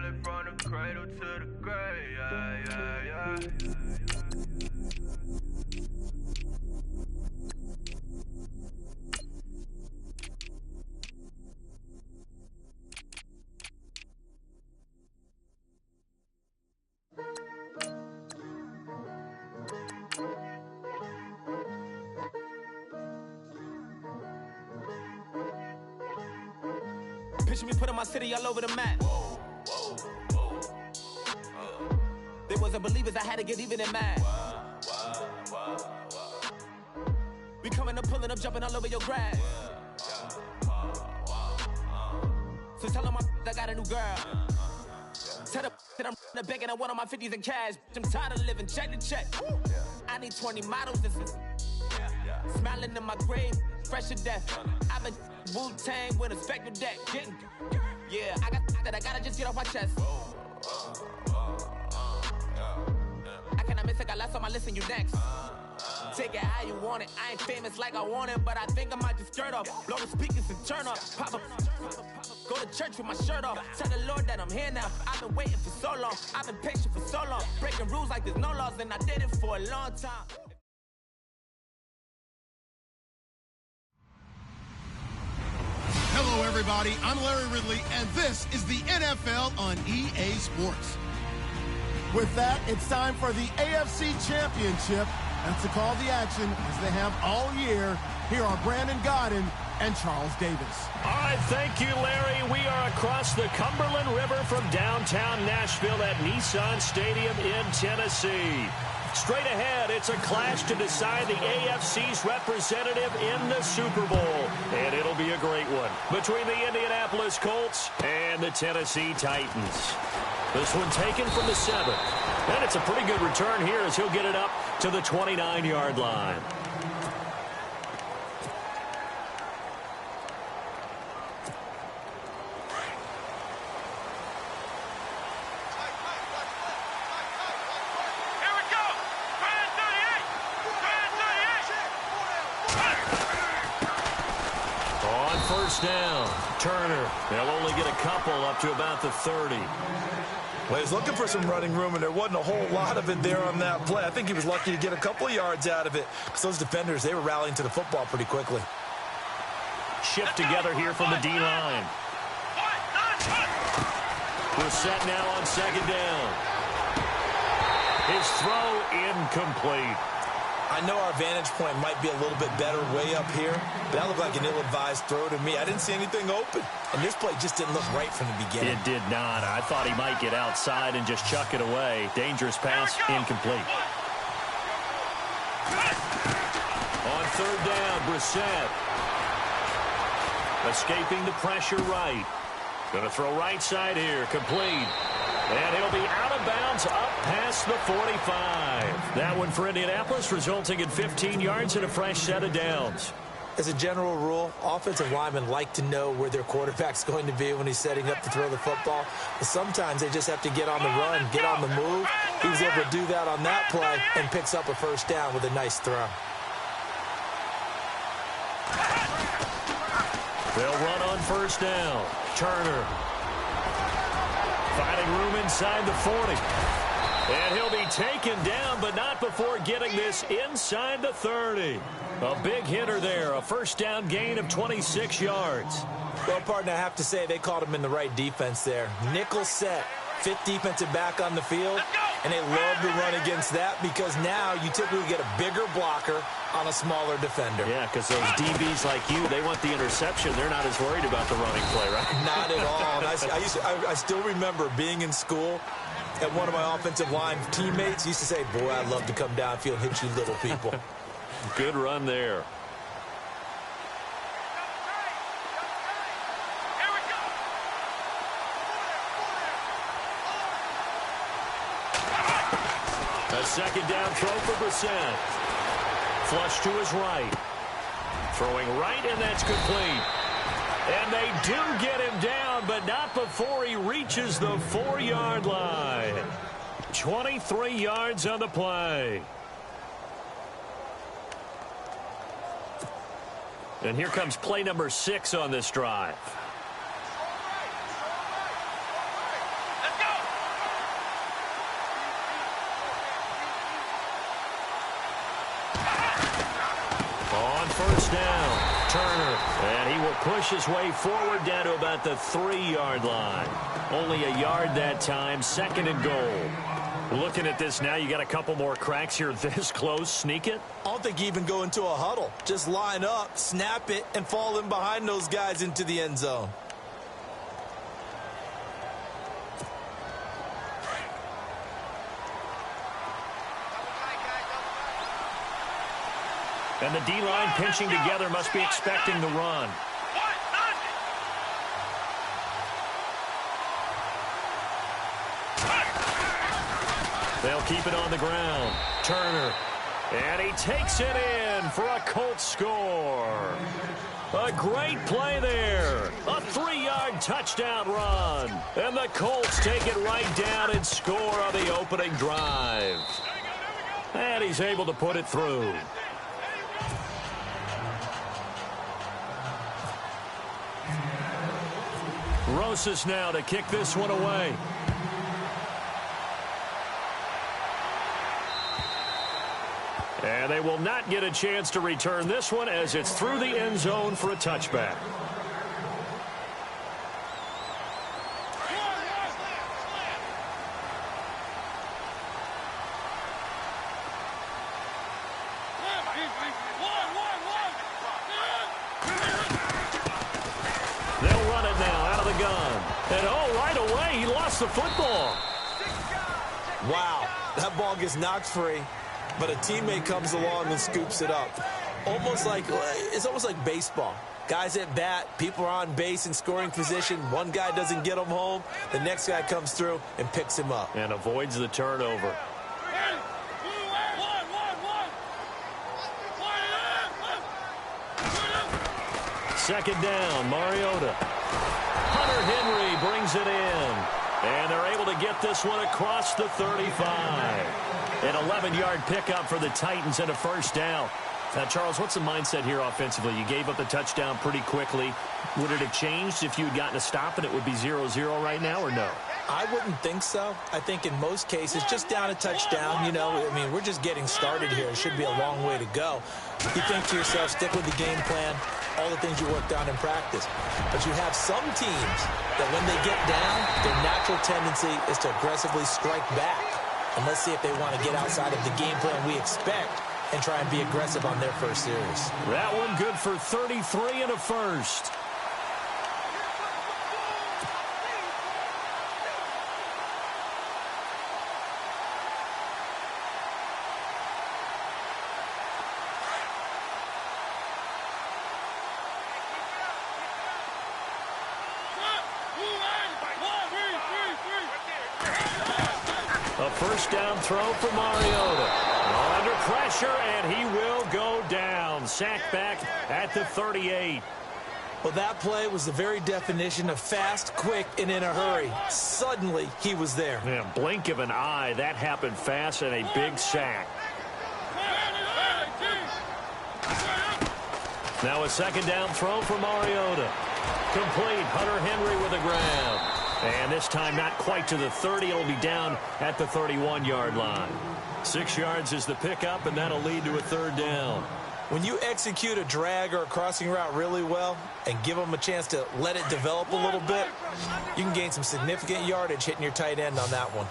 it from the cradle to the grave, yeah, yeah, yeah. Picture me putting my city all over the map. They wasn't believers, I had to get even and mad. We coming up, pulling up, jumping all over your grass. So tell them I got a new girl. Tell them that I'm the begging, I want on my 50s in cash. I'm tired of living check to check. I need 20 models, this is smiling in my grave, fresh to death. I've been Wu-Tang with a spectral deck. Yeah, I gotta just get off my chest. I cannot miss it, got lots on my list and you next. Take it how you want it. I ain't famous like I want it, but I think I might just skirt off. Blow the speakers and turn up. Pop up. Go to church with my shirt off. Tell the Lord that I'm here now. I've been waiting for so long. I've been patient for so long. Breaking rules like there's no laws, and I did it for a long time. Hello, everybody. I'm Larry Ridley, and this is the NFL on EA Sports. With that, it's time for the AFC Championship. That's the call the action, as they have all year. Here are Brandon Godden and Charles Davis. All right, thank you, Larry. We are across the Cumberland River from downtown Nashville at Nissan Stadium in Tennessee. Straight ahead, it's a clash to decide the AFC's representative in the Super Bowl. And it'll be a great one between the Indianapolis Colts and the Tennessee Titans. This one taken from the 7th. And it's a pretty good return here as he'll get it up to the 29-yard line. Down. Turner. They'll only get a couple up to about the 30. Well, he's looking for some running room, and there wasn't a whole lot of it there on that play. I think he was lucky to get a couple of yards out of it, because those defenders, they were rallying to the football pretty quickly. Shift together here from the D-line. Brissett now on second down. His throw incomplete. I know our vantage point might be a little bit better way up here, but that looked like an ill-advised throw to me. I didn't see anything open, and this play just didn't look right from the beginning. It did not. I thought he might get outside and just chuck it away. Dangerous pass, incomplete. On third down, Brissett. Escaping the pressure right. Going to throw right side here, complete. And he'll be out of bounds up past the 45. That one for Indianapolis, resulting in 15 yards and a fresh set of downs. As a general rule, offensive linemen like to know where their quarterback's going to be when he's setting up to throw the football. But sometimes they just have to get on the run, get on the move. He was able to do that on that play and picks up a first down with a nice throw. They'll run on first down. Turner. Finding room inside the 40. And he'll be taken down, but not before getting this inside the 30. A big hitter there. A first down gain of 26 yards. Well, partner, I have to say they called him in the right defense there. Nickel set. Fifth defensive back on the field. And they love to run against that because now you typically get a bigger blocker on a smaller defender. Yeah, because those DBs like you, they want the interception. They're not as worried about the running play, right? Not at all. And I still remember being in school, and one of my offensive line teammates used to say, boy, I'd love to come downfield and hit you little people. Good run there. A second down throw for Brissett. Flush to his right. Throwing right, and that's complete. And they do get him down, but not before he reaches the 4-yard line. 23 yards on the play. And here comes play number 6 on this drive. Let's go! On first down, Turner, and he will push his way forward down to about the 3-yard line. Only a yard that time, 2nd and goal. Looking at this now, you got a couple more cracks here this close. Sneak it? I don't think you even go into a huddle. Just line up, snap it, and fall in behind those guys into the end zone. And the D-line pinching together must be expecting the run. They'll keep it on the ground. Turner. And he takes it in for a Colts score. A great play there. A 3-yard touchdown run. And the Colts take it right down and score on the opening drive. And he's able to put it through. Rosas now to kick this one away. And they will not get a chance to return this one as it's through the end zone for a touchback. They'll run it now out of the gun. And right away he lost the football. Wow, that ball gets knocked free. But a teammate comes along and scoops it up. It's almost like baseball. Guys at bat, people are on base in scoring position. One guy doesn't get him home. The next guy comes through and picks him up. And avoids the turnover. Second down, Mariota. Hunter Henry brings it in. And they're able to get this one across the 35. An 11-yard pickup for the Titans and a first down. Now, Charles, what's the mindset here offensively? You gave up the touchdown pretty quickly. Would it have changed if you had gotten a stop and it would be 0-0 right now, or no? I wouldn't think so. I think in most cases, just down a touchdown, we're just getting started here. It should be a long way to go. You think to yourself, stick with the game plan, all the things you worked on in practice. But you have some teams that when they get down, their natural tendency is to aggressively strike back. And let's see if they want to get outside of the game plan we expect and try and be aggressive on their first series. That one good for 33 and a first. A first down throw for Mariota. Under pressure, and he will go down. Sacked back at the 38. Well, that play was the very definition of fast, quick, and in a hurry. Suddenly, he was there. Yeah, blink of an eye. That happened fast and a big sack. Now a second down throw for Mariota. Complete. Hunter Henry with the ground. And this time not quite to the 30. It'll be down at the 31-yard line. 6 yards is the pickup, and that'll lead to a third down. When you execute a drag or a crossing route really well and give them a chance to let it develop a little bit, you can gain some significant yardage hitting your tight end on that one.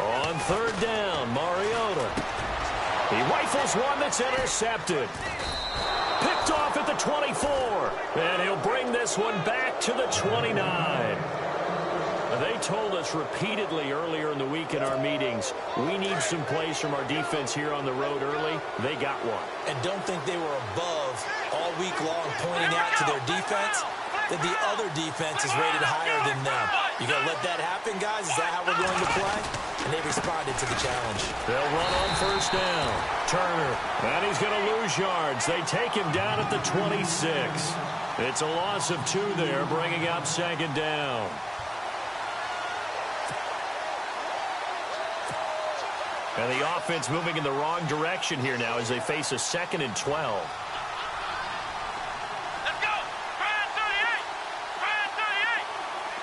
On third down, Mariota. He rifles one that's intercepted. Picked off at the 24. And he'll bring this one back to the 29. They told us repeatedly earlier in the week in our meetings, we need some plays from our defense here on the road early. They got one. And don't think they were above all week long pointing out to their defense that the other defense is rated higher than them. You going to let that happen, guys? Is that how we're going to play? And they responded to the challenge. They'll run on first down. Turner. And he's going to lose yards. They take him down at the 26. It's a loss of 2 there, bringing up second down. And the offense moving in the wrong direction here now as they face a 2nd and 12.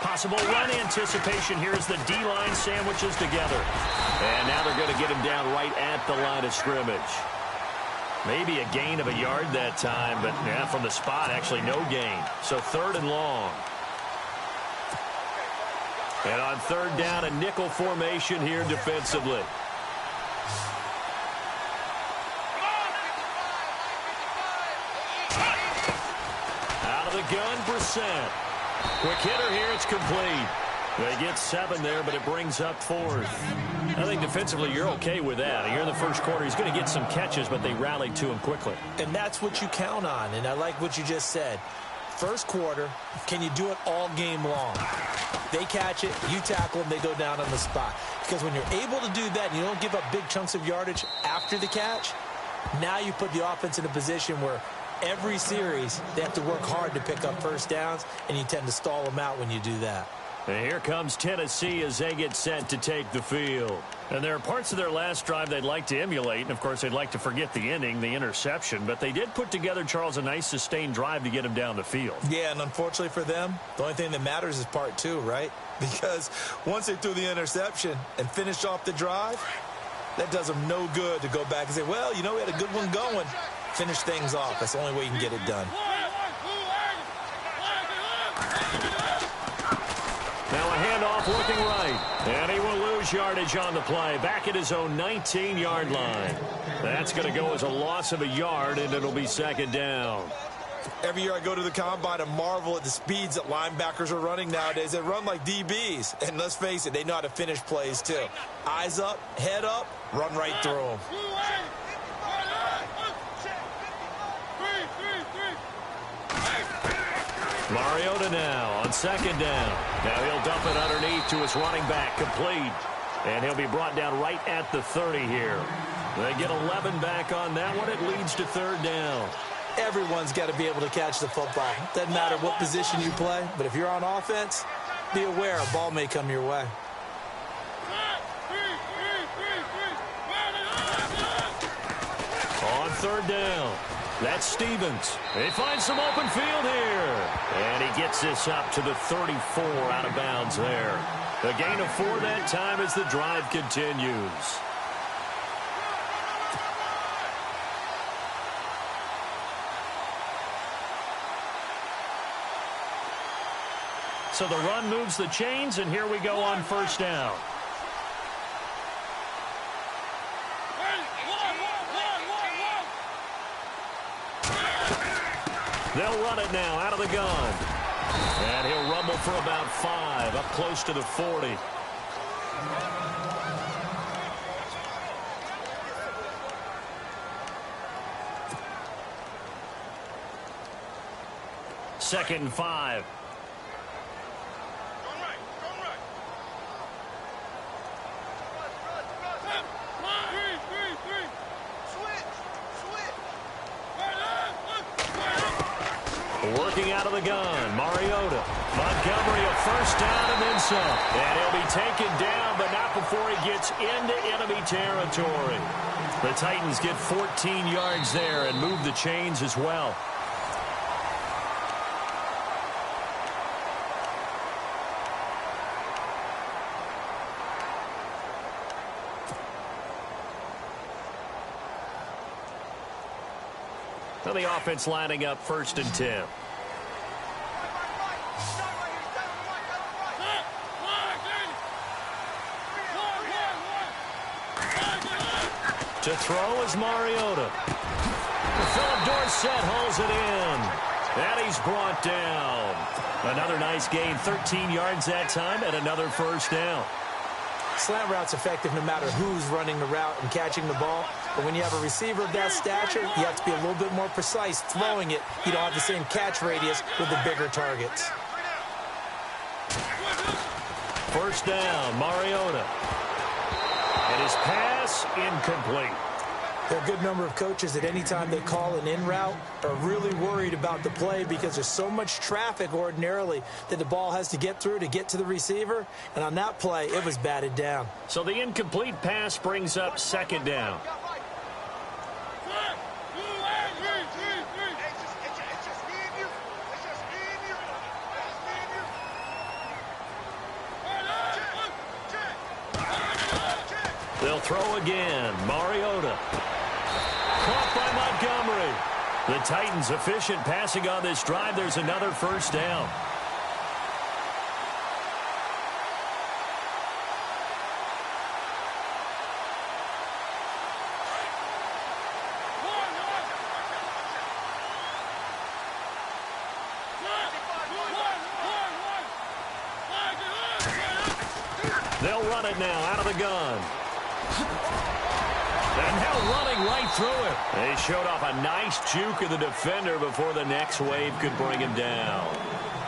Possible run anticipation here as the D-line sandwiches together. And now they're going to get him down right at the line of scrimmage. Maybe a gain of a yard that time, but yeah, from the spot, actually no gain. So 3rd and long. And on 3rd down, a nickel formation here defensively. Out of the gun, Brissett. Quick hitter here, it's complete. They get 7 there, but it brings up 4th. I think defensively you're okay with that. Here in the first quarter, he's going to get some catches, but they rallied to him quickly. And that's what you count on, and I like what you just said. First quarter, can you do it all game long? They catch it, you tackle them, they go down on the spot. Because when you're able to do that and you don't give up big chunks of yardage after the catch, now you put the offense in a position where every series they have to work hard to pick up first downs, and you tend to stall them out when you do that. And here comes Tennessee as they get set to take the field. And there are parts of their last drive they'd like to emulate. And, of course, they'd like to forget the ending, the interception. But they did put together, Charles, a nice sustained drive to get him down the field. Yeah, and unfortunately for them, the only thing that matters is part 2, right? Because once they threw the interception and finished off the drive, that does them no good to go back and say, well, you know, we had a good one going. Finish things off. That's the only way you can get it done. Now a handoff looking right. And he will lose yardage on the play. Back at his own 19-yard line. That's going to go as a loss of a yard, and it'll be 2nd down. Every year I go to the combine and marvel at the speeds that linebackers are running nowadays. They run like DBs. And let's face it, they know how to finish plays too. Eyes up, head up, run right through them. Mariota now on 2nd down. Now he'll dump it underneath to his running back, complete. And he'll be brought down right at the 30 here. They get 11 back on that one. It leads to 3rd down. Everyone's got to be able to catch the football. Doesn't matter what position you play, but if you're on offense, be aware a ball may come your way. On 3rd down, that's Stevens. He finds some open field here. And he gets this up to the 34 out of bounds there. A gain of 4 that time as the drive continues. So the run moves the chains, and here we go on 1st down. They'll run it now out of the gun. And he'll rumble for about 5, up close to the 40. Second and 5. Working out of the gun, Mariota. Montgomery a 1st down and then some. And he'll be taken down, but not before he gets into enemy territory. The Titans get 14 yards there and move the chains as well. Now the offense lining up 1st and 10. To throw is Mariota. Philip Dorsett holds it in. And he's brought down. Another nice gain, 13 yards that time, and another 1st down. Slant route's effective no matter who's running the route and catching the ball. But when you have a receiver of that stature, you have to be a little bit more precise throwing it. You don't have the same catch radius with the bigger targets. 1st down, Mariota. And his pass incomplete. There are a good number of coaches at any time they call an in route are really worried about the play because there's so much traffic ordinarily that the ball has to get through to get to the receiver. And on that play, it was batted down. So the incomplete pass brings up 2nd down. They'll throw again. Mariota. Caught by Montgomery. The Titans efficient passing on this drive. There's another first down. They'll run it now out of the gun. And now running right through it. They showed off a nice juke of the defender before the next wave could bring him down.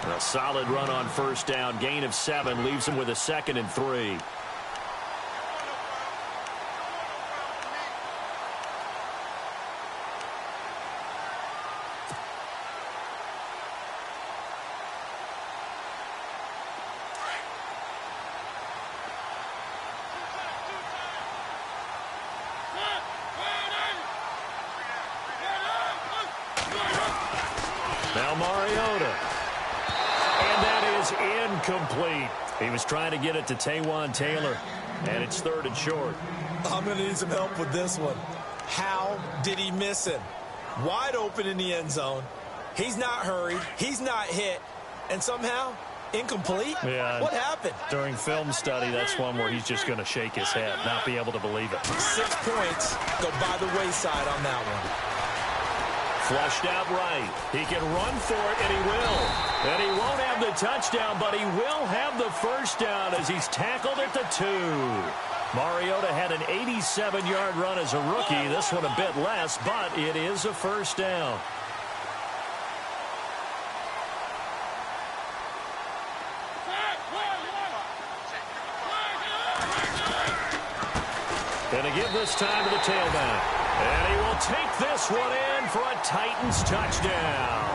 A solid run on first down. Gain of 7 leaves him with a 2nd and 3. Now Mariota. And that is incomplete. He was trying to get it to Taywan Taylor. And it's 3rd and short. I'm going to need some help with this one. How did he miss him? Wide open in the end zone. He's not hurried. He's not hit. And somehow, incomplete? Yeah. What happened? During film study, that's one where he's just going to shake his head, not be able to believe it. 6 points go by the wayside on that one. Flushed out right. He can run for it, and he will. And he won't have the touchdown, but he will have the first down as he's tackled at the 2. Mariota had an 87-yard run as a rookie. This one a bit less, but it is a first down. Going to give this time to the tailback. And he will take this one in for a Titans touchdown.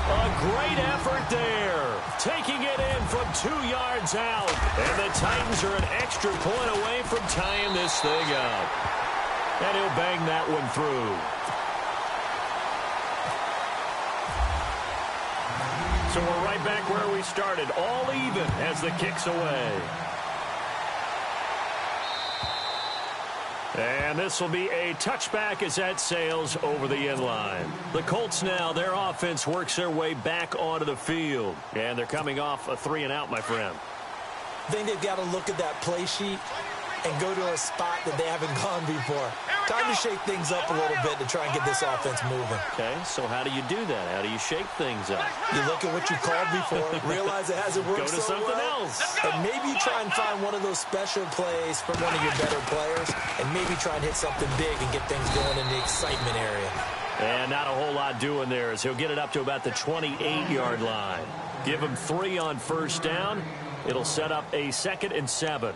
A great effort there. Taking it in from 2 yards out. And the Titans are an extra point away from tying this thing up. And he'll bang that one through. So we're right back where we started. All even as the kick's away. And this will be a touchback as that sails over the end line. The Colts now, their offense works their way back onto the field. And they're coming off a 3-and-out, my friend. I think they've got to look at that play sheet and go to a spot that they haven't gone before. Time to shake things up a little bit to try and get this offense moving. Okay, so how do you do that? How do you shake things up? You look at what you called before, realize it hasn't worked so well. Go to something else. And maybe you try and find one of those special plays from one of your better players, and maybe try and hit something big and get things going in the excitement area. And not a whole lot doing there as he'll get it up to about the 28-yard line. Give him 3 on first down. It'll set up a 2nd and 7.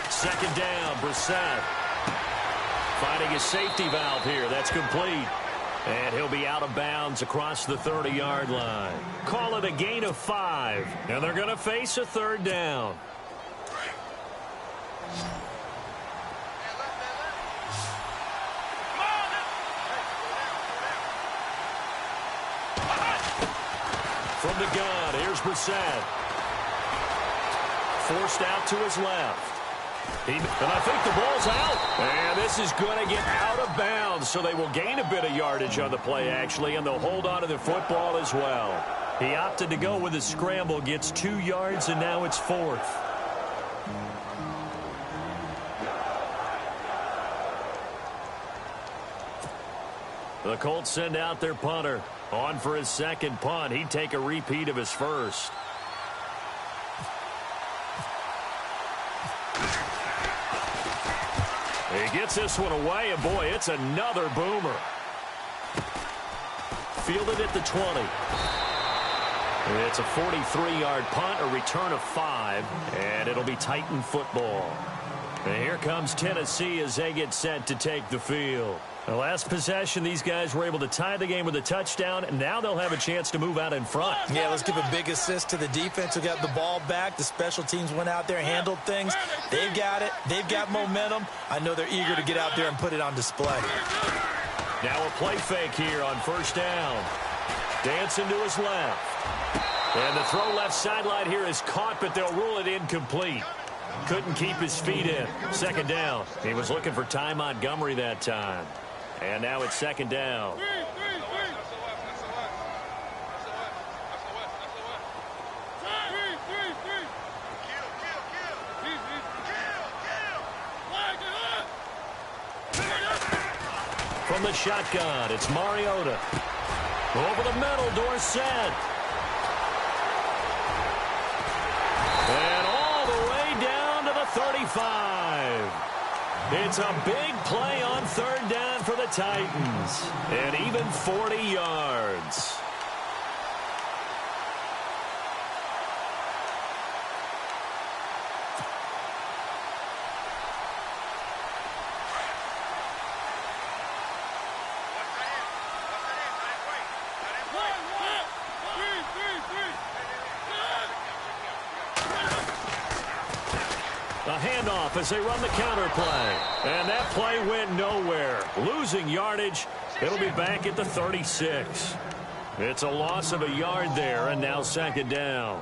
Second down, Brissett. Finding a safety valve here. That's complete. And he'll be out of bounds across the 30-yard line. Call it a gain of 5. And they're going to face a 3rd down. From the gun, here's Brissett. Forced out to his left. And I think the ball's out. And this is going to get out of bounds, so they will gain a bit of yardage on the play, actually, and they'll hold on to the football as well. He opted to go with a scramble, gets 2 yards, and now it's 4th. The Colts send out their punter. On for his 2nd punt. He'd take a repeat of his first. He gets this one away, and boy, it's another boomer. Fielded at the 20. It's a 43-yard punt, a return of 5, and it'll be Titan football. And here comes Tennessee as they get set to take the field. The last possession, these guys were able to tie the game with a touchdown, and now they'll have a chance to move out in front. Yeah, let's give a big assist to the defense who got the ball back. The special teams went out there, handled things. They've got it. They've got momentum. I know they're eager to get out there and put it on display. Now a play fake here on first down. Dancing to his left. And the throw left sideline here is caught, but they'll rule it incomplete. Couldn't keep his feet in. Second down. He was looking for Ty Montgomery that time. And now it's second down. From the shotgun, it's Mariota. Over the middle, Dorsett. And all the way down to the 35. It's a big play on third down for the Titans. And even 40 yards. A handoff as they run the counter play. And that play went nowhere. Losing yardage. It'll be back at the 36. It's a loss of a yard there, and now second down.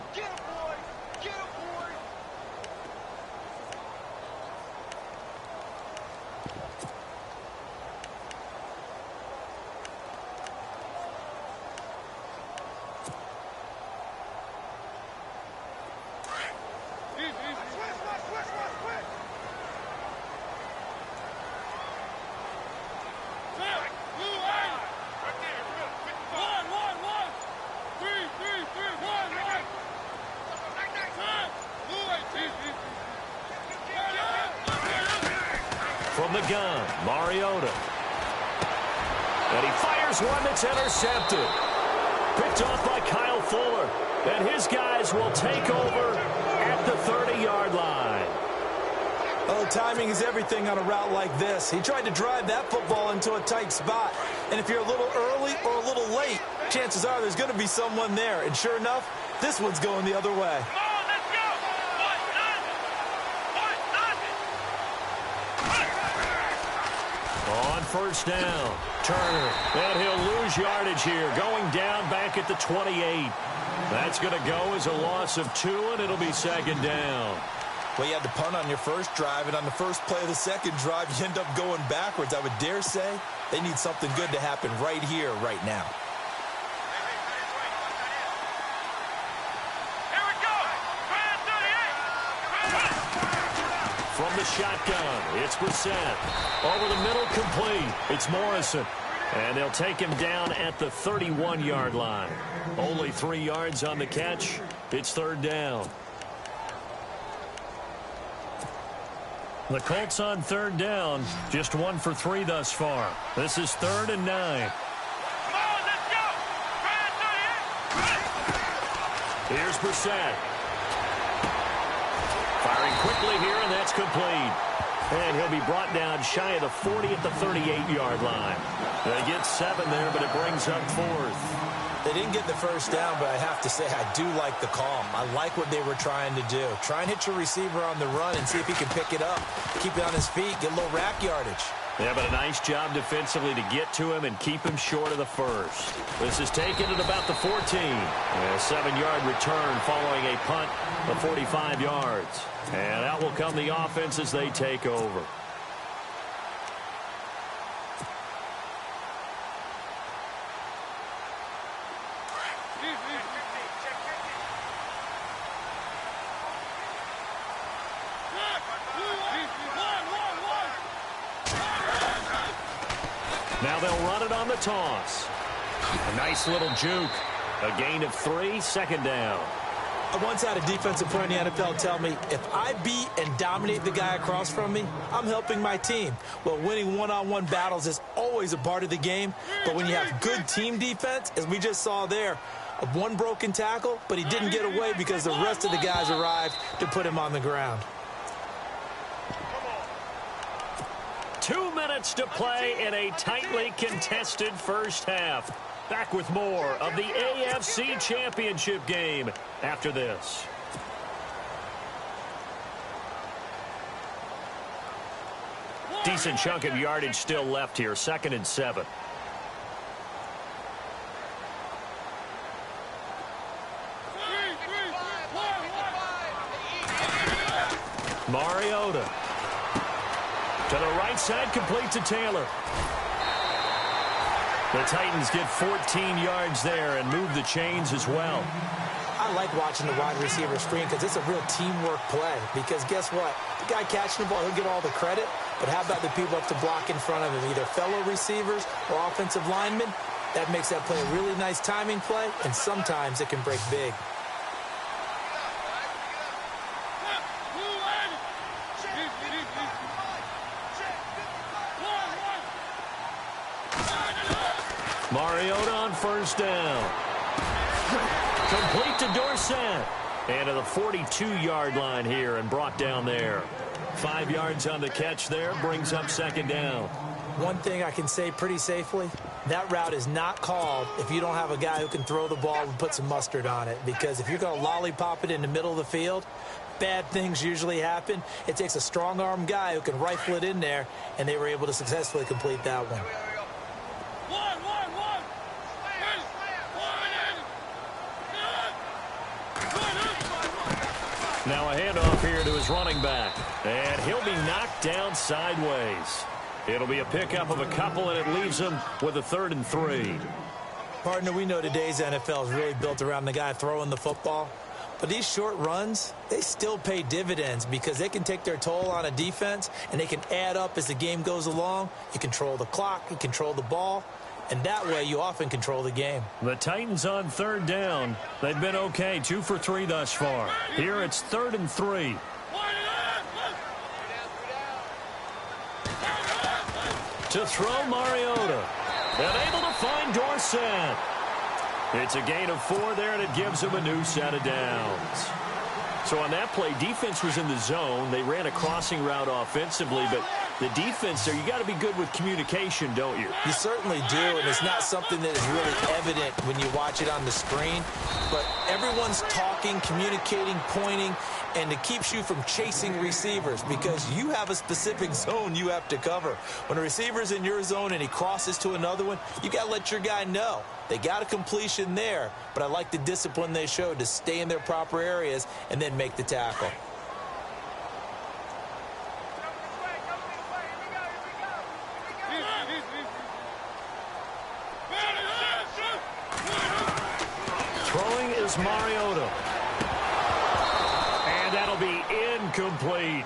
From the gun, Mariota. And he fires one that's intercepted. Picked off by Kyle Fuller. And his guys will take over at the 30-yard line. Oh, timing is everything on a route like this. He tried to drive that football into a tight spot. And if you're a little early or a little late, chances are there's going to be someone there. And sure enough, this one's going the other way. On first down, Turner. And he'll lose yardage here, going down back at the 28. That's going to go as a loss of 2, and it'll be second down. Well, you had to punt on your first drive, and on the first play of the second drive, you end up going backwards. I would dare say they need something good to happen right here, right now. From the shotgun, it's Brissett. Over the middle, complete. It's Morrison. And they'll take him down at the 31-yard line. Only 3 yards on the catch. It's third down. The Colts on third down. Just 1 for 3 thus far. This is 3rd and 9. Here's Brissett. Firing quickly here, and that's complete. And he'll be brought down shy of the 40 at the 38-yard line. They get 7 there, but it brings up 4th. They didn't get the first down, but I have to say I do like the call. I like what they were trying to do. Try and hit your receiver on the run and see if he can pick it up. Keep it on his feet, get a little rack yardage. Yeah, but a nice job defensively to get to him and keep him short of the first. This is taken at about the 14. A 7-yard return following a punt of 45 yards. And out will come the offense as they take over. Now they'll run it on the toss. A nice little juke. A gain of 3, second down. I once had a defensive player in the NFL tell me, if I beat and dominate the guy across from me, I'm helping my team. Well, winning one-on-one battles is always a part of the game, but when you have good team defense, as we just saw there, one broken tackle, but he didn't get away because the rest of the guys arrived to put him on the ground. 2 minutes to play in a tightly contested first half. Back with more of the AFC Championship game after this. Decent chunk of yardage still left here. 2nd and 7. Mariota. To the right side, complete to Taylor. The Titans get 14 yards there and move the chains as well. I like watching the wide receiver screen because it's a real teamwork play. Because guess what? The guy catching the ball, he'll get all the credit. But how about the people up to block in front of him, either fellow receivers or offensive linemen? That makes that play a really nice timing play, and sometimes it can break big. Mariota on first down. Complete to Dorsett. And to the 42-yard line here and brought down there. 5 yards on the catch there, brings up 2nd down. One thing I can say pretty safely, that route is not called if you don't have a guy who can throw the ball and put some mustard on it. Because if you're going to lollipop it in the middle of the field, bad things usually happen. It takes a strong-arm guy who can rifle it in there, and they were able to successfully complete that one. Now a handoff here to his running back. And he'll be knocked down sideways. It'll be a pickup of a couple, and it leaves him with a 3rd and 3. Partner, we know today's NFL is really built around the guy throwing the football. But these short runs, they still pay dividends because they can take their toll on a defense, and they can add up as the game goes along. You control the clock, you control the ball, and that way you often control the game. The Titans on 3rd down. They've been okay, 2 for 3 thus far. Here it's 3rd and 3. To throw Mariota. And able to find Dorsett. It's a gain of 4 there, and it gives him a new set of downs. So on that play, defense was in the zone. They ran a crossing route offensively, but the defense there, you got to be good with communication, don't you? You certainly do, and it's not something that is really evident when you watch it on the screen. But everyone's talking, communicating, pointing, and it keeps you from chasing receivers because you have a specific zone you have to cover. When a receiver's in your zone and he crosses to another one, you got to let your guy know. They got a completion there, but I like the discipline they showed to stay in their proper areas and then make the tackle. Throwing is Mariota. And that'll be incomplete.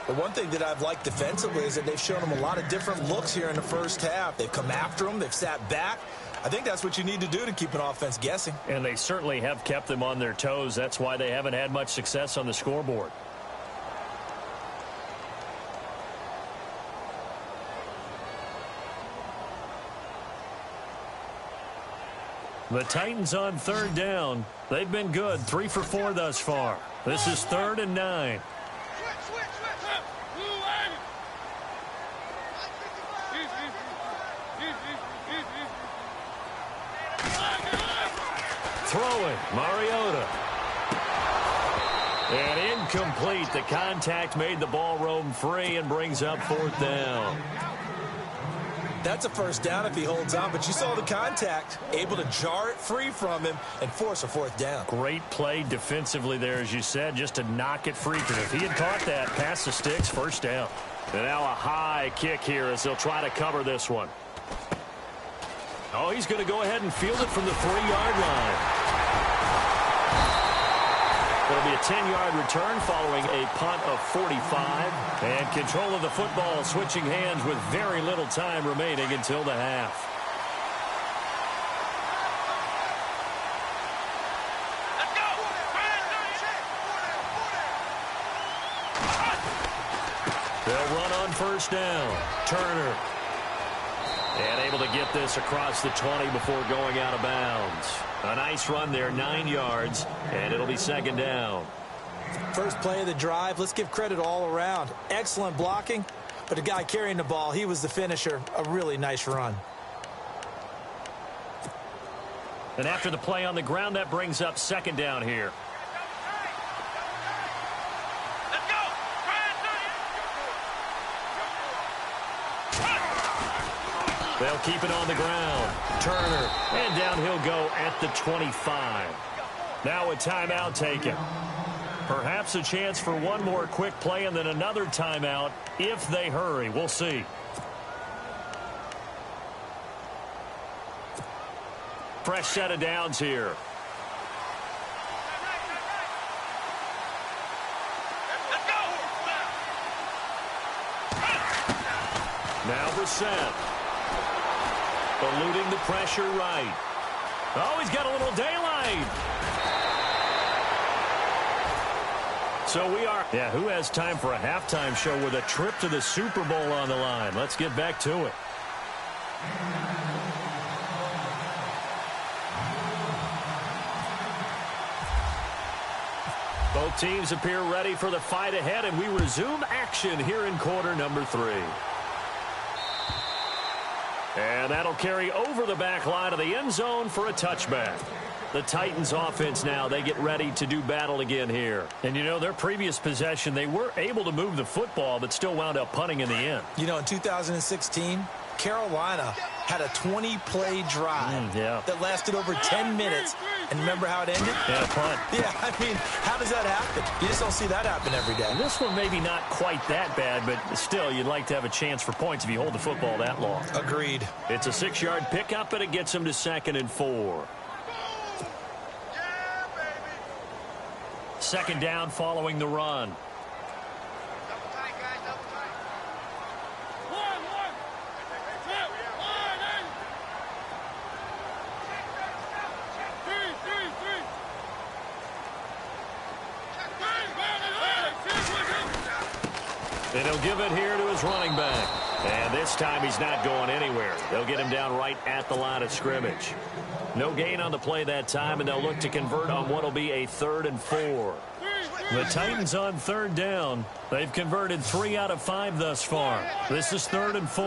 The one thing that I've liked defensively is that they've shown them a lot of different looks here in the first half. They've come after them. They've sat back. I think that's what you need to do to keep an offense guessing. And they certainly have kept them on their toes. That's why they haven't had much success on the scoreboard. The Titans on 3rd down. They've been good, 3 for 4 thus far. This is 3rd and 9. Throwing, Mariota. And incomplete. The contact made the ball roam free and brings up 4th down. That's a first down if he holds on, but you saw the contact, able to jar it free from him and force a 4th down. Great play defensively there, as you said, just to knock it free. Because if he had caught that, past the sticks, 1st down. And now a high kick here as they'll try to cover this one. Oh, he's going to go ahead and field it from the 3-yard line. It'll be a 10-yard return following a punt of 45. And control of the football switching hands with very little time remaining until the half. They'll run on 1st down. Turner. And able to get this across the 20 before going out of bounds. A nice run there, 9 yards, and it'll be 2nd down. First play of the drive, let's give credit all around. Excellent blocking. but the guy carrying the ball, he was the finisher. A really nice run. And after the play on the ground, that brings up second down here. They'll keep it on the ground. Turner. And down he'll go at the 25. Now a timeout taken. Perhaps a chance for one more quick play and then another timeout if they hurry. We'll see. Fresh set of downs here. Now Brissett. Eluding the pressure right. Oh, he's got a little daylight. So we are. Yeah, who has time for a halftime show with a trip to the Super Bowl on the line? Let's get back to it. Both teams appear ready for the fight ahead, and we resume action here in quarter number 3. And that'll carry over the back line of the end zone for a touchback. The Titans offense now, they get ready to do battle again here. And, you know, their previous possession, they were able to move the football but still wound up punting in the end. You know, in 2016, Carolina had a 20-play drive that lasted over 10 minutes. And remember how it ended? Yeah, punt. Yeah, I mean, how does that happen? You just don't see that happen every day. And this one maybe not quite that bad, but still, you'd like to have a chance for points if you hold the football that long. Agreed. It's a 6-yard pickup, and it gets them to 2nd and 4. Second down following the run. And he'll give it here to his running back. And this time he's not going anywhere. They'll get him down right at the line of scrimmage. No gain on the play that time, and they'll look to convert on what will be a 3rd and 4. The Titans on 3rd down. They've converted 3 out of 5 thus far. This is 3rd and 4.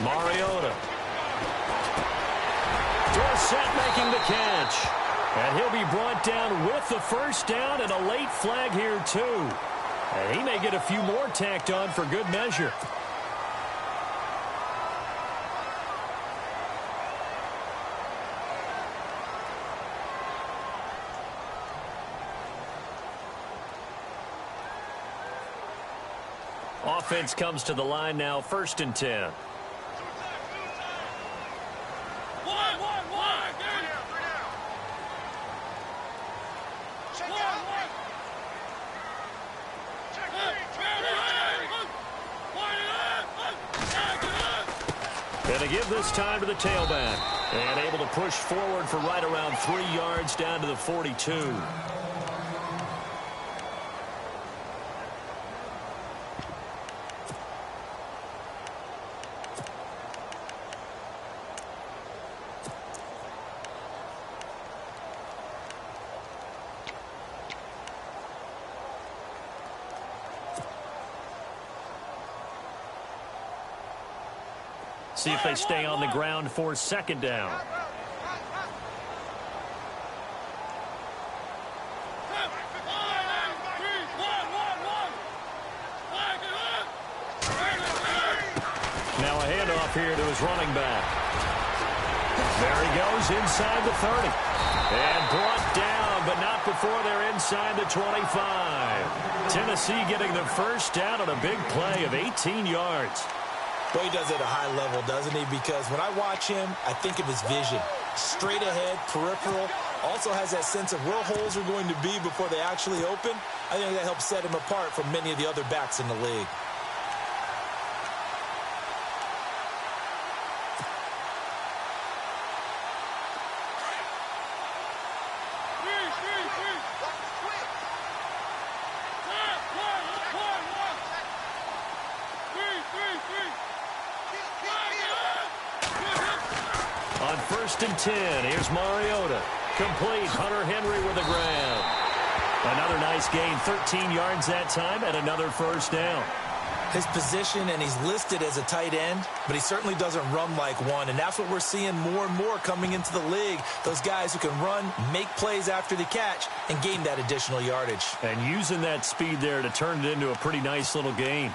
Mariota. Dorsett making the catch. And he'll be brought down with the first down and a late flag here, too. And he may get a few more tacked on for good measure. Offense comes to the line now, 1st and 10. And to give this time to the tailback. And able to push forward for right around 3 yards down to the 42. See if they stay on the ground for 2nd down. Now a handoff here to his running back. There he goes inside the 30. And brought down, but not before they're inside the 25. Tennessee getting the first down on a big play of 18 yards. Well, he does it at a high level, doesn't he? Because when I watch him, I think of his vision. Straight ahead, peripheral. Also has that sense of where holes are going to be before they actually open. I think that helps set him apart from many of the other backs in the league. On 1st and 10, here's Mariota. Complete. Hunter Henry with the grab. Another nice nice gain, 13 yards that time, and another first down. His position, and he's listed as a tight end, but he certainly doesn't run like one, and that's what we're seeing more and more coming into the league. Those guys who can run, make plays after the catch, and gain that additional yardage. And using that speed there to turn it into a pretty nice little gain.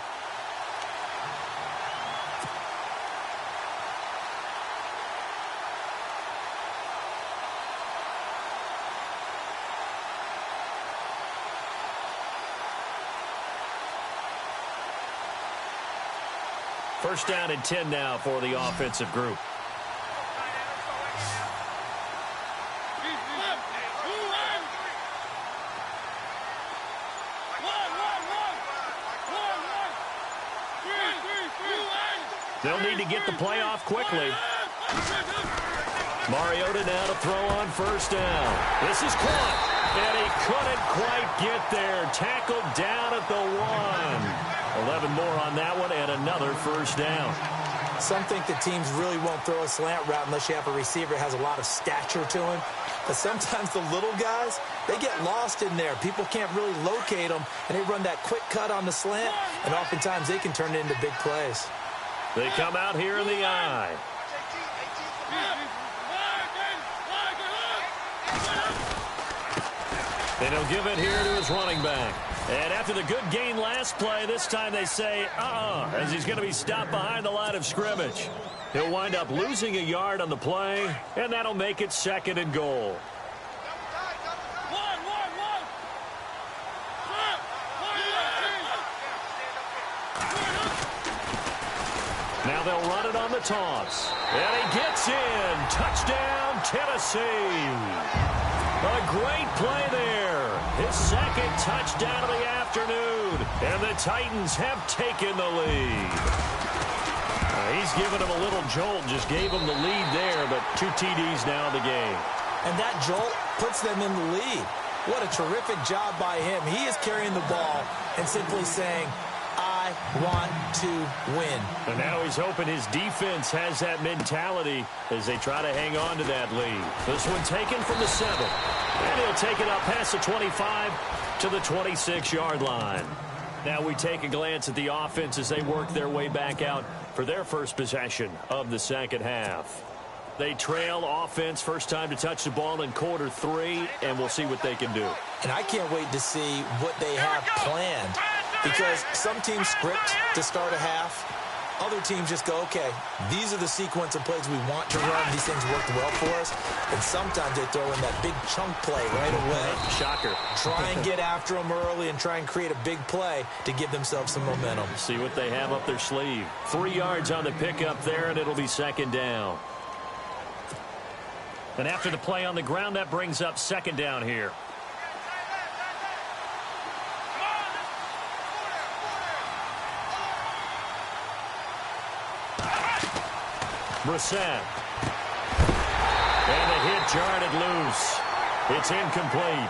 First down and 10 now for the offensive group. They'll need to get the play off quickly. Mariota now to throw on first down. This is caught, and he couldn't quite get there. Tackled down at the 1. 11 more on that one, and another first down. Some think that teams really won't throw a slant route unless you have a receiver that has a lot of stature to him. But sometimes the little guys, they get lost in there. People can't really locate them, and they run that quick cut on the slant, and oftentimes they can turn it into big plays. They come out here in the eye. And he'll give it here to his running back. And after the good gain last play, this time they say, as he's going to be stopped behind the line of scrimmage. He'll wind up losing a yard on the play, and that'll make it 2nd and goal. Now they'll run it on the toss. And he gets in. Touchdown, Tennessee. A great play there. His 2nd touchdown of the afternoon. And the Titans have taken the lead. He's given him a little jolt. Just gave him the lead there, but 2 TDs now in the game. And that jolt puts them in the lead. What a terrific job by him. He is carrying the ball and simply saying, I want to win. And now he's hoping his defense has that mentality as they try to hang on to that lead. This one taken from the 7. And he'll take it up past the 25 to the 26-yard line. Now we take a glance at the offense as they work their way back out for their first possession of the second half. They trail offense, first time to touch the ball in quarter 3, and we'll see what they can do. And I can't wait to see what they have planned, because some teams script to start a half. Other teams just go, okay, these are the sequence of plays we want to run. These things worked well for us. And sometimes they throw in that big chunk play right away. Shocker. Try and get after them early and try and create a big play to give themselves some momentum. See what they have up their sleeve. 3 yards on the pickup there, and it'll be 2nd down. And after the play on the ground, that brings up 2nd down here. Brissett. And the hit jarred it loose. It's incomplete.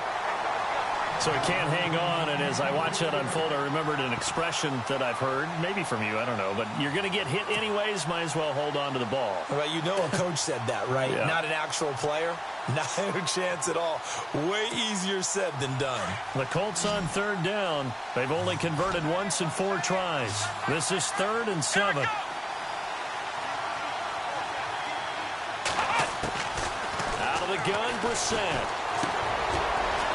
So he can't hang on, and as I watch that unfold, I remembered an expression that I've heard, maybe from you, I don't know, but you're going to get hit anyways, might as well hold on to the ball. Well, you know a coach said that, right? Yeah. Not an actual player. Not a chance at all. Way easier said than done. The Colts on 3rd down. They've only converted once in 4 tries. This is 3rd and 7. Out of the gun, Brissett.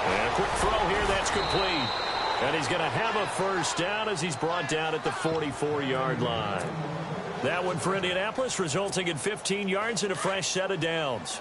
And a quick throw here, that's complete. And he's going to have a first down as he's brought down at the 44-yard line. That one for Indianapolis, resulting in 15 yards and a fresh set of downs.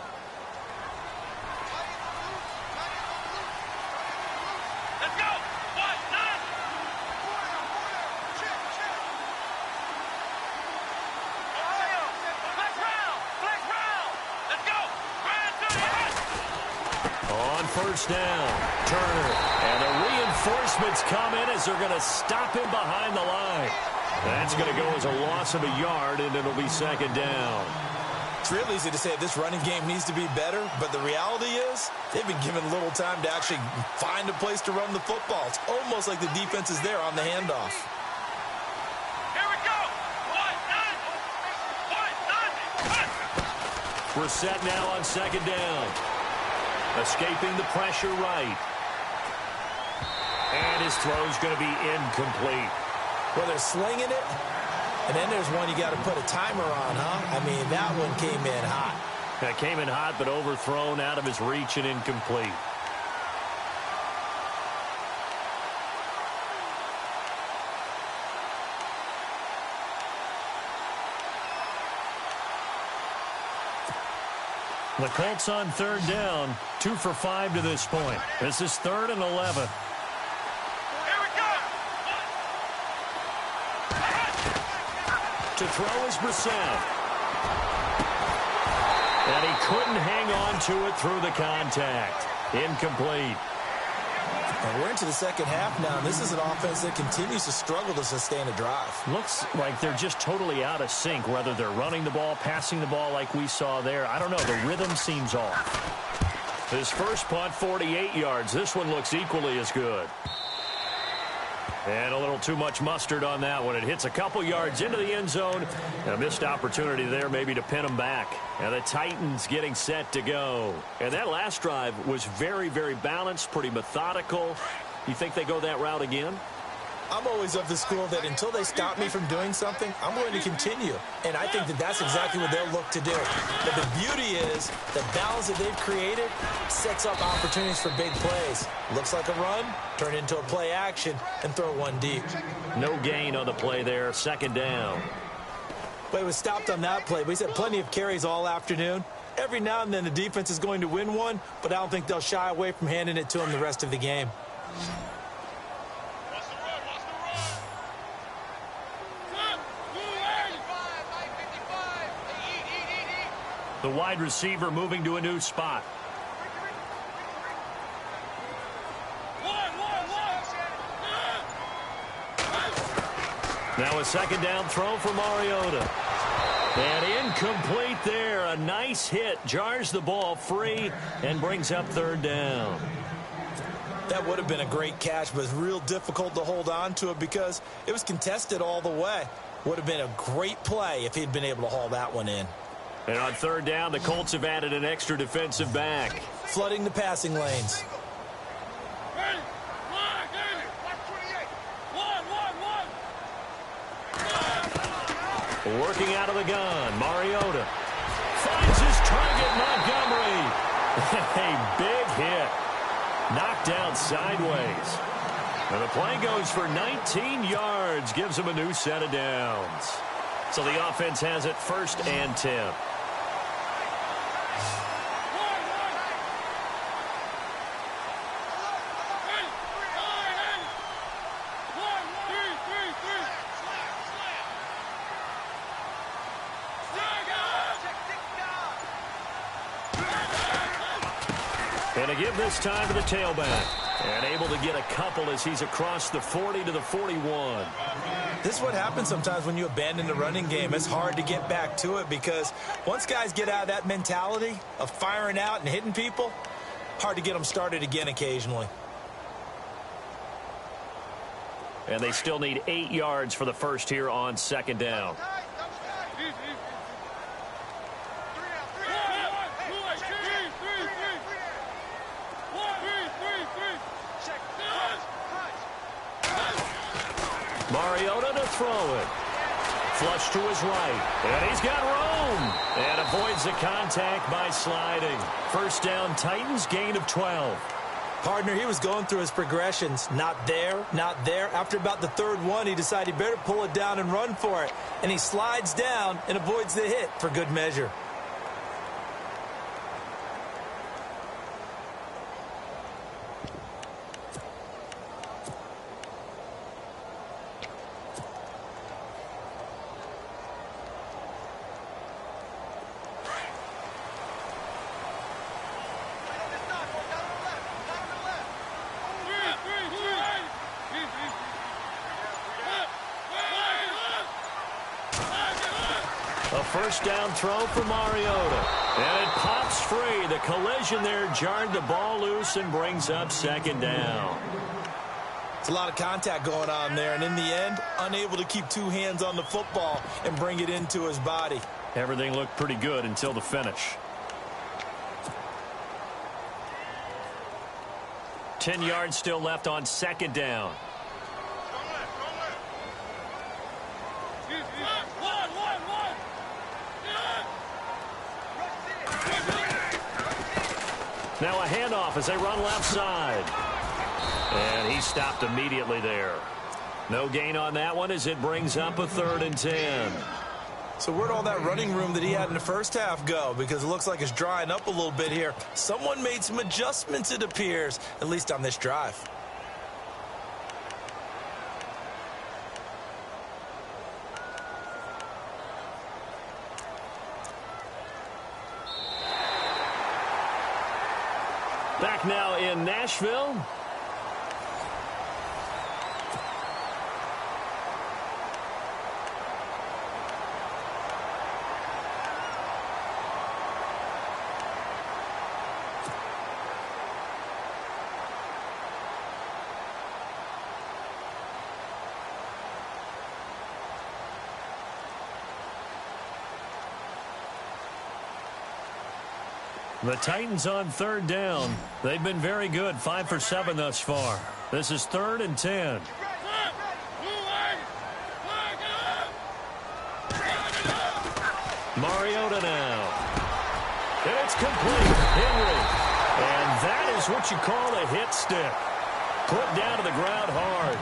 First down, Turner, and the reinforcements come in as they're going to stop him behind the line. That's going to go as a loss of a yard, and it'll be 2nd down. It's real easy to say this running game needs to be better, but the reality is they've been given little time to actually find a place to run the football. It's almost like the defense is there on the handoff. Here we go. We're set now on 2nd down. Escaping the pressure right. And his throw's going to be incomplete. Well, they're slinging it, and then there's one you got to put a timer on, huh? I mean, that one came in hot. That came in hot, but overthrown, out of his reach, and incomplete. The Colts on third down, 2 for 5 to this point. This is 3rd and 11. To throw is Brissett. And he couldn't hang on to it through the contact. Incomplete. And we're into the second half now, and this is an offense that continues to struggle to sustain a drive. Looks like they're just totally out of sync, whether they're running the ball, passing the ball like we saw there. I don't know. The rhythm seems off. His first punt, 48 yards. This one looks equally as good. And a little too much mustard on that one. It hits a couple yards into the end zone. A missed opportunity there maybe to pin them back. And the Titans getting set to go. And that last drive was very, very balanced, pretty methodical. You think they go that route again? I'm always of the school that until they stop me from doing something, I'm going to continue. And I think that that's exactly what they'll look to do. But the beauty is the balance that they've created sets up opportunities for big plays. Looks like a run, turn into a play action, and throw one deep. No gain on the play there, 2nd down. But it was stopped on that play. But he's had plenty of carries all afternoon. Every now and then the defense is going to win one, but I don't think they'll shy away from handing it to him the rest of the game. The wide receiver moving to a new spot. Now a 2nd down throw for Mariota. And incomplete there. A nice hit. Jars the ball free and brings up 3rd down. That would have been a great catch, but it's real difficult to hold on to it because it was contested all the way. Would have been a great play if he'd been able to haul that one in. And on 3rd down, the Colts have added an extra defensive back. Flooding the passing lanes. Working out of the gun, Mariota finds his target, Montgomery. A big hit. Knocked down sideways. And the play goes for 19 yards, gives him a new set of downs. So the offense has it 1st and 10. And a give this time to the tailback. And able to get a couple as he's across the 40 to the 41. This is what happens sometimes when you abandon the running game. It's hard to get back to it because once guys get out of that mentality of firing out and hitting people, hard to get them started again occasionally. And they still need 8 yards for the first here on 2nd down. Mariota to throw it. Flush to his right. And he's got room. And avoids the contact by sliding. 1st down, Titans, gain of 12. Partner, he was going through his progressions. Not there, not there. After about the 3rd one, he decided he better pull it down and run for it. And he slides down and avoids the hit for good measure. A 1st down throw for Mariota. And it pops free. The collision there jarred the ball loose and brings up 2nd down. It's a lot of contact going on there, and in the end, unable to keep 2 hands on the football and bring it into his body. Everything looked pretty good until the finish. 10 yards still left on second down. Now a handoff as they run left side. And he stopped immediately there. No gain on that one as it brings up a 3rd and 10. So where'd all that running room that he had in the first half go? Because it looks like it's drying up a little bit here. Someone made some adjustments, it appears, at least on this drive. Back now in Nashville. The Titans on 3rd down. They've been very good, 5 for 7 thus far. This is 3rd and 10. Mariota now. And it's complete. Henry. And that is what you call a hit stick. Put down to the ground hard.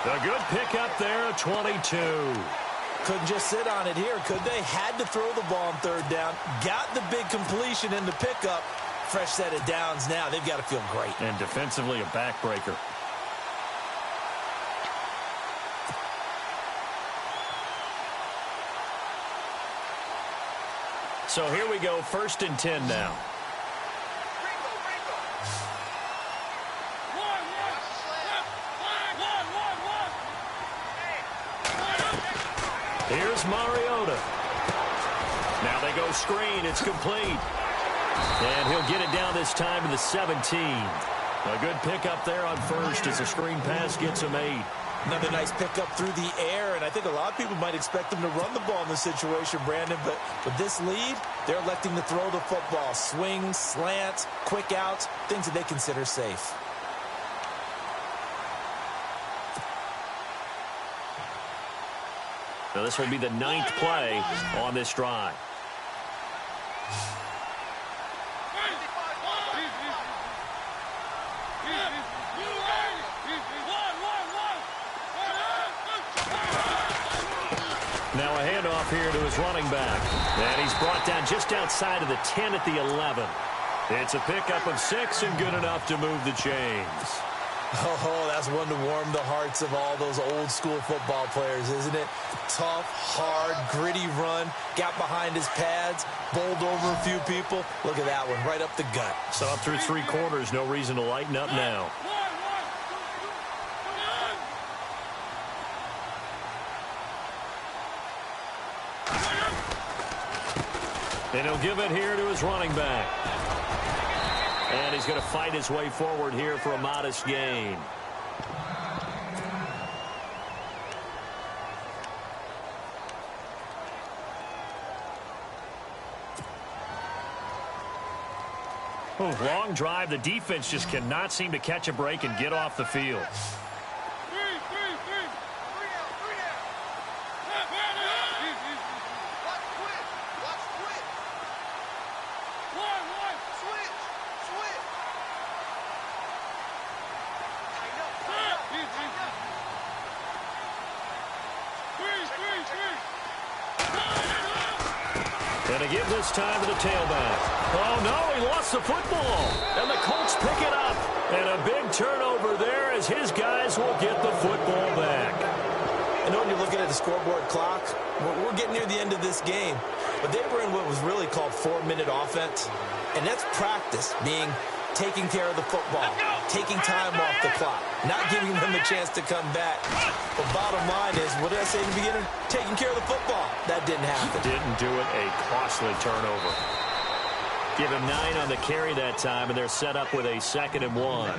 A good pickup there, 22. Couldn't just sit on it here, could they? Had to throw the ball on 3rd down. Got the big completion in the pickup. Fresh set of downs now. They've got to feel great. And defensively, a backbreaker. So here we go, 1st and 10 now. Here's Mariota. Now they go screen. It's complete. And he'll get it down this time to the 17. A good pickup there on 1st as the screen pass gets him 8. Another nice pickup through the air, and I think a lot of people might expect them to run the ball in this situation, Brandon, but with this lead, they're electing to throw the football. Swings, slants, quick outs, things that they consider safe. So this will be the 9th play on this drive. Now a handoff here to his running back. And he's brought down just outside of the 10 at the 11. It's a pickup of 6 and good enough to move the chains. Oh, that's one to warm the hearts of all those old school football players, isn't it? Tough, hard, gritty run. Got behind his pads, bowled over a few people. Look at that one, right up the gut. So up through 3 quarters, no reason to lighten up now. And he'll give it here to his running back. And he's going to fight his way forward here for a modest gain. Long drive. The defense just cannot seem to catch a break and get off the field. And a give this time to the tailback. Oh, no, he lost the football. And the Colts pick it up. And a big turnover there as his guys will get the football back. I know when you're looking at the scoreboard clock, we're getting near the end of this game. But they were in what was really called 4-minute offense. And that's practice, being taking care of the football, taking time off the clock, not giving them a chance to come back. The bottom line is, what did I say in the beginning? Taking care of the football. That didn't happen. Didn't do it. A costly turnover. Give him 9 on the carry that time, and they're set up with a 2nd and 1.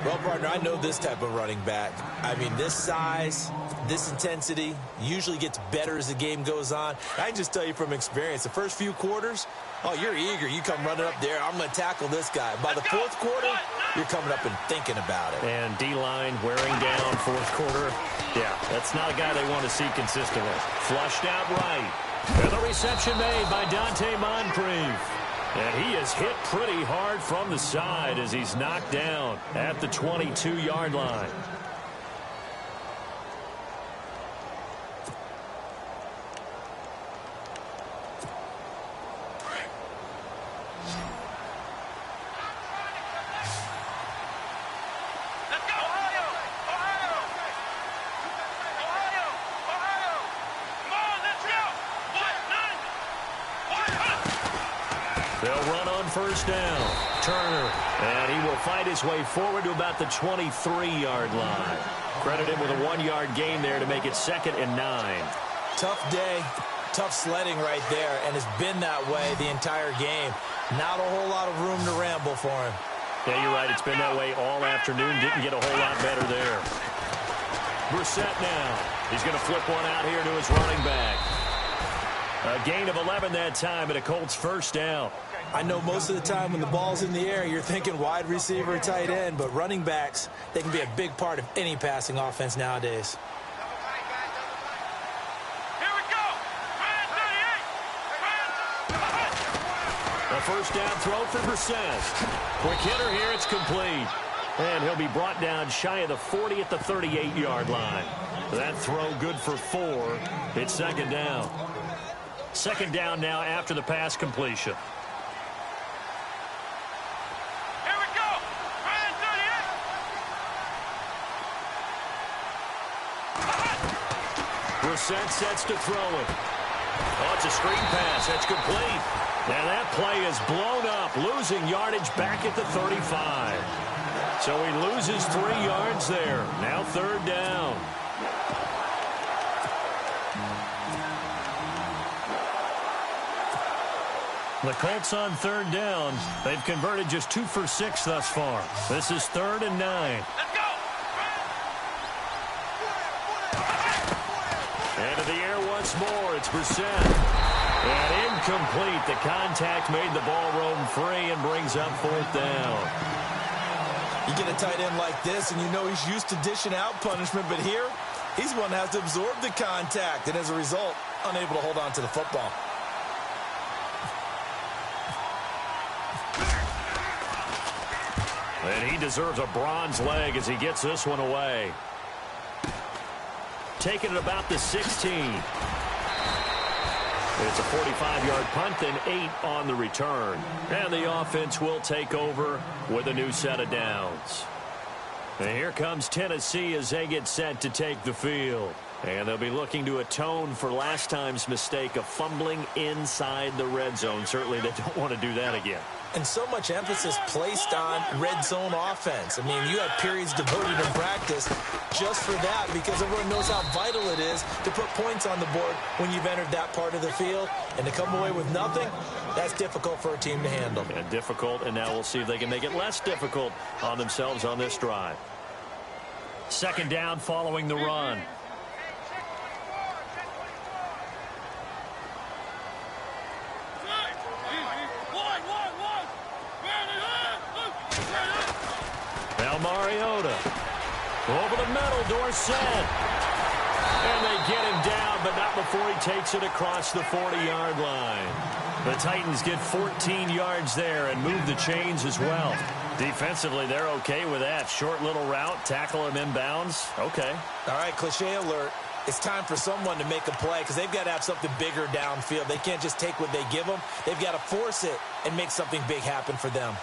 Well, partner, I know this type of running back. I mean, this size, this intensity usually gets better as the game goes on. I can just tell you from experience, the first few quarters, oh, you're eager. You come running up there, I'm going to tackle this guy. By the fourth quarter, you're coming up and thinking about it. And D-line wearing down fourth quarter. Yeah, that's not a guy they want to see consistently. Flushed out right. And the reception made by Dante Moncrief. And he is hit pretty hard from the side as he's knocked down at the 22-yard line. They'll run on first down. Turner, and he will fight his way forward to about the 23-yard line. Credit him with a 1-yard gain there to make it 2nd and 9. Tough day, tough sledding right there, and it's been that way the entire game. Not a whole lot of room to ramble for him. Yeah, you're right. It's been that way all afternoon. Didn't get a whole lot better there. Brissett now. He's going to flip one out here to his running back. A gain of 11 that time, and a Colts first down. I know most of the time when the ball's in the air, you're thinking wide receiver, tight end, but running backs, they can be a big part of any passing offense nowadays. Here we go. A first down throw for Brissett. Quick hitter here, it's complete. And he'll be brought down shy of the 40 at the 38-yard line. That throw good for 4. It's 2nd down. 2nd down now after the pass completion. Brissett sets to throw it. Oh, it's a screen pass. That's complete. And that play is blown up, losing yardage back at the 35. So he loses 3 yards there. Now 3rd down. The Colts on 3rd down. They've converted just 2 for 6 thus far. This is 3rd and 9. Into the air once more. It's Brissett. And incomplete. The contact made the ball roam free and brings up 4th down. You get a tight end like this, and you know he's used to dishing out punishment, but here, he's one that has to absorb the contact, and as a result, unable to hold on to the football. And he deserves a bronze leg as he gets this one away. Taking it about the 16. It's a 45-yard punt and 8 on the return. And the offense will take over with a new set of downs. And here comes Tennessee as they get set to take the field. And they'll be looking to atone for last time's mistake of fumbling inside the red zone. Certainly they don't want to do that again. And so much emphasis placed on red zone offense. I mean, you have periods devoted in practice just for that because everyone knows how vital it is to put points on the board when you've entered that part of the field. And to come away with nothing, that's difficult for a team to handle. And difficult, and now we'll see if they can make it less difficult on themselves on this drive. 2nd down following the run. Now Mariota. Over the middle, Dorsett. And they get him down, but not before he takes it across the 40-yard line. The Titans get 14 yards there and move the chains as well. Defensively, they're okay with that. Short little route, tackle him inbounds. Okay. All right, cliche alert. It's time for someone to make a play because they've got to have something bigger downfield. They can't just take what they give them. They've got to force it and make something big happen for them.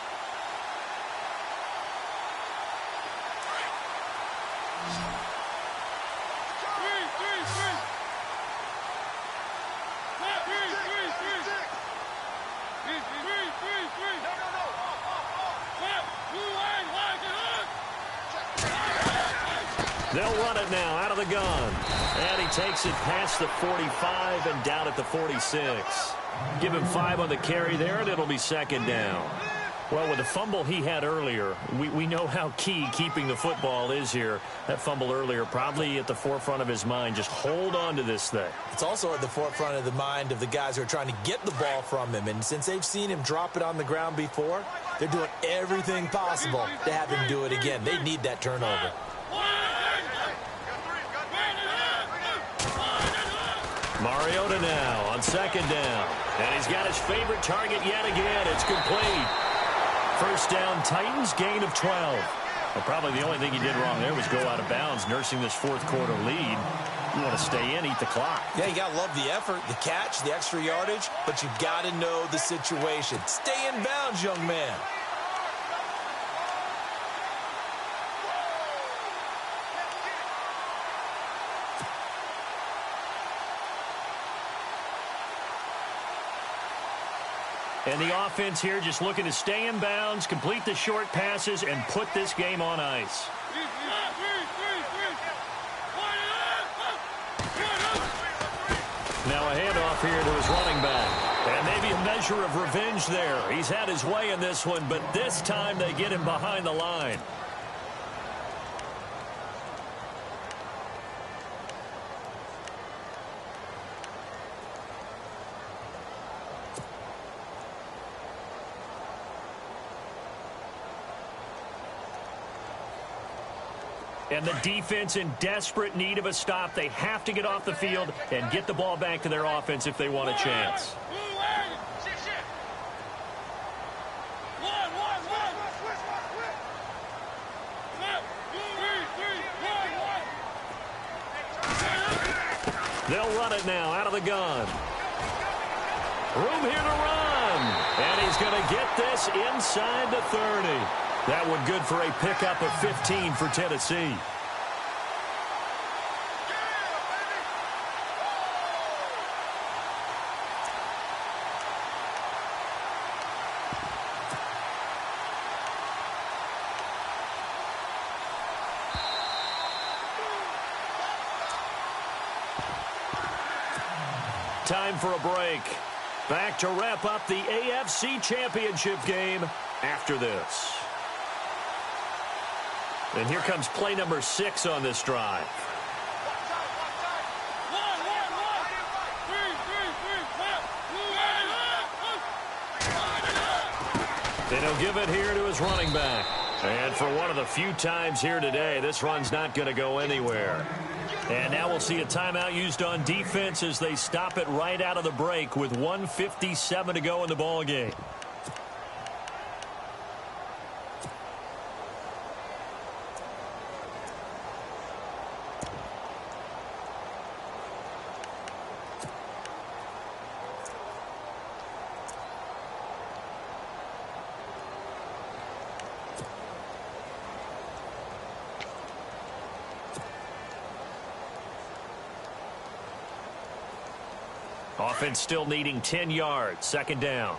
They'll run it now out of the gun. And he takes it past the 45 and down at the 46. Give him 5 on the carry there, and it'll be 2nd down. Well, with the fumble he had earlier, we know how key keeping the football is here. That fumble earlier probably at the forefront of his mind. Just hold on to this thing. It's also at the forefront of the mind of the guys who are trying to get the ball from him. And since they've seen him drop it on the ground before, they're doing everything possible to have him do it again. They need that turnover. Mariota now on second down. And he's got his favorite target yet again. It's complete. First down, Titans, gain of 12. Well, probably the only thing he did wrong there was go out of bounds, nursing this fourth quarter lead. You want to stay in, eat the clock. Yeah, you got to love the effort, the catch, the extra yardage, but you got to know the situation. Stay in bounds, young man. And the offense here just looking to stay in bounds, complete the short passes, and put this game on ice. Now a handoff here to his running back. And maybe a measure of revenge there. He's had his way in this one, but this time they get him behind the line. And the defense in desperate need of a stop. They have to get off the field and get the ball back to their offense if they want a chance. They'll run it now out of the gun. Room here to run. And he's going to get this inside the 30. That one good for a pickup of 15 for Tennessee. Time for a break. Back to wrap up the AFC Championship game after this. And here comes play number 6 on this drive. And he'll give it here to his running back. And for one of the few times here today, this run's not going to go anywhere. And now we'll see a timeout used on defense as they stop it right out of the break with 1:57 to go in the ball game. Offense still needing 10 yards. Second down.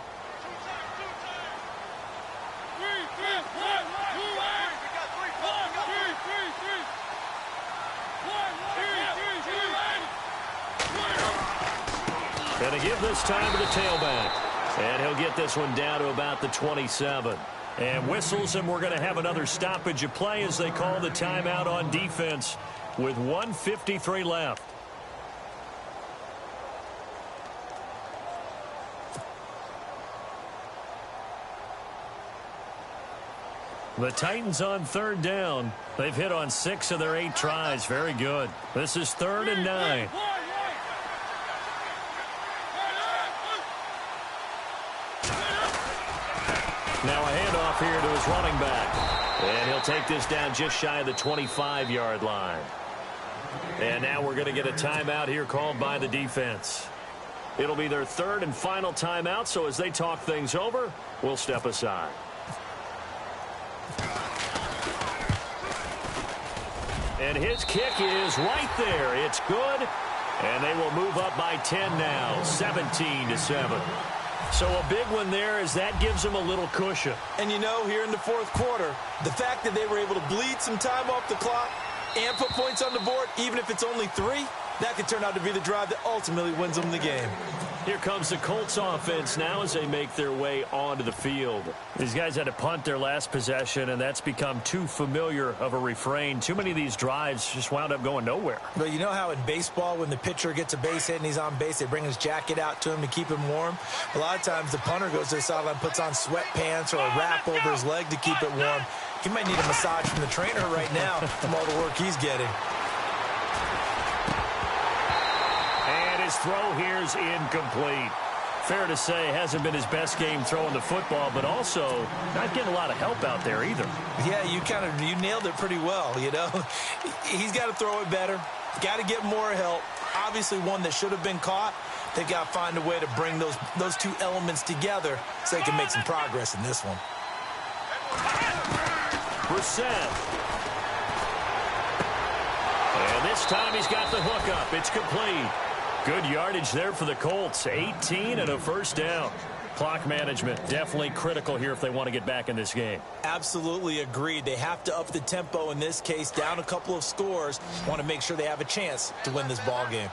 And a give this time to the tailback. And he'll get this one down to about the 27. And whistles, and we're going to have another stoppage of play as they call the timeout on defense with 1:53 left. The Titans on third down. They've hit on 6 of their 8 tries. Very good. This is 3rd and 9. Now a handoff here to his running back. And he'll take this down just shy of the 25-yard line. And now we're going to get a timeout here called by the defense. It'll be their 3rd and final timeout, so as they talk things over, we'll step aside. And his kick is right there. It's good. And they will move up by 10 now, 17-7. So a big one there as that gives them a little cushion. And you know, here in the fourth quarter, the fact that they were able to bleed some time off the clock and put points on the board, even if it's only 3, that could turn out to be the drive that ultimately wins them the game. Here comes the Colts offense now as they make their way onto the field. These guys had to punt their last possession, and that's become too familiar of a refrain. Too many of these drives just wound up going nowhere. But you know how in baseball, when the pitcher gets a base hit and he's on base, they bring his jacket out to him to keep him warm? A lot of times the punter goes to the sideline, puts on sweatpants or a wrap over his leg to keep it warm. He might need a massage from the trainer right now from all the work he's getting. His throw here's incomplete. Fair to say, hasn't been his best game throwing the football, but also not getting a lot of help out there either. Yeah, you nailed it pretty well, you know. He's got to throw it better. Got to get more help. Obviously one that should have been caught. They got to find a way to bring those two elements together so they can make some progress in this one. Brissett. And this time he's got the hook up. It's complete. Good yardage there for the Colts. 18 and a first down. Clock management definitely critical here if they want to get back in this game. Absolutely agreed. They have to up the tempo in this case, down a couple of scores. Want to make sure they have a chance to win this ball game.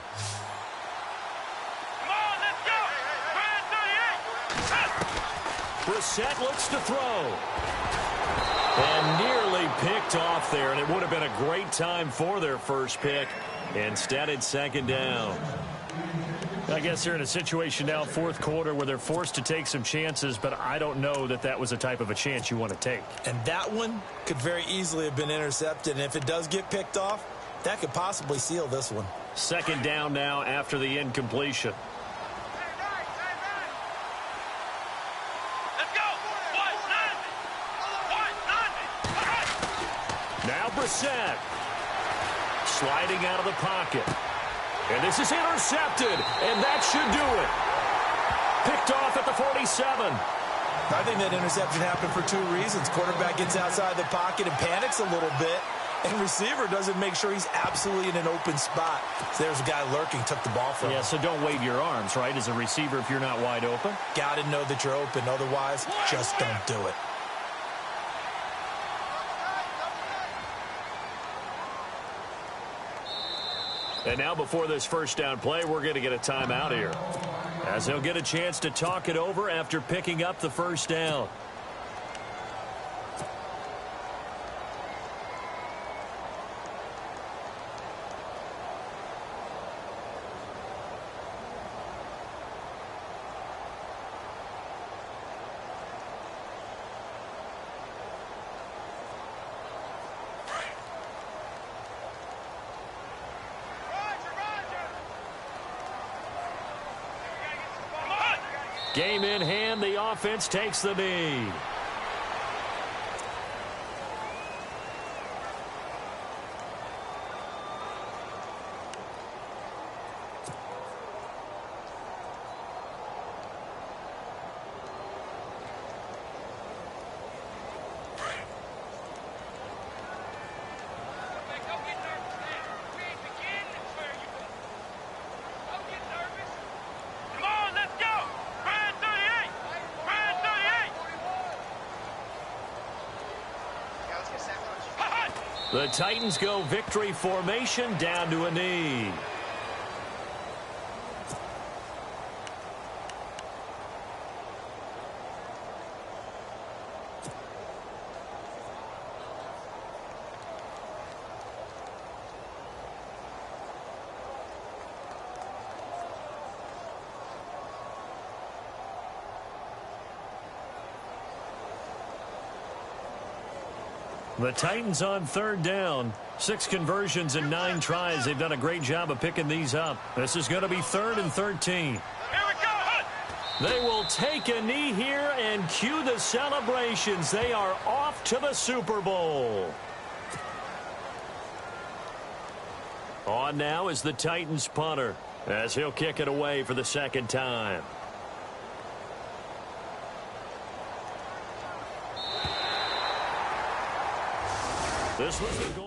Brissett looks to throw. And nearly picked off there, and it would have been a great time for their first pick. Instead, it's second down. I guess they're in a situation now, fourth quarter, where they're forced to take some chances, but I don't know that that was the type of a chance you want to take. And that one could very easily have been intercepted, and if it does get picked off, that could possibly seal this one. Second down now after the incompletion. Now Brissett. Sliding out of the pocket. And this is intercepted, and that should do it. Picked off at the 47. I think that interception happened for two reasons. Quarterback gets outside the pocket and panics a little bit, and receiver doesn't make sure he's absolutely in an open spot. So there's a guy lurking, took the ball from him. Yeah, so don't wave your arms, right, as a receiver if you're not wide open. Got to know that you're open. Otherwise, just don't do it. And now before this first down play, we're going to get a timeout here, as he'll get a chance to talk it over after picking up the first down. Game in hand, the offense takes the knee. The Titans go victory formation down to a knee. The Titans on third down. 6 conversions and 9 tries. They've done a great job of picking these up. This is going to be 3rd and 13. They will take a knee here and cue the celebrations. They are off to the Super Bowl. On now is the Titans punter, as he'll kick it away for the second time. This was the goal.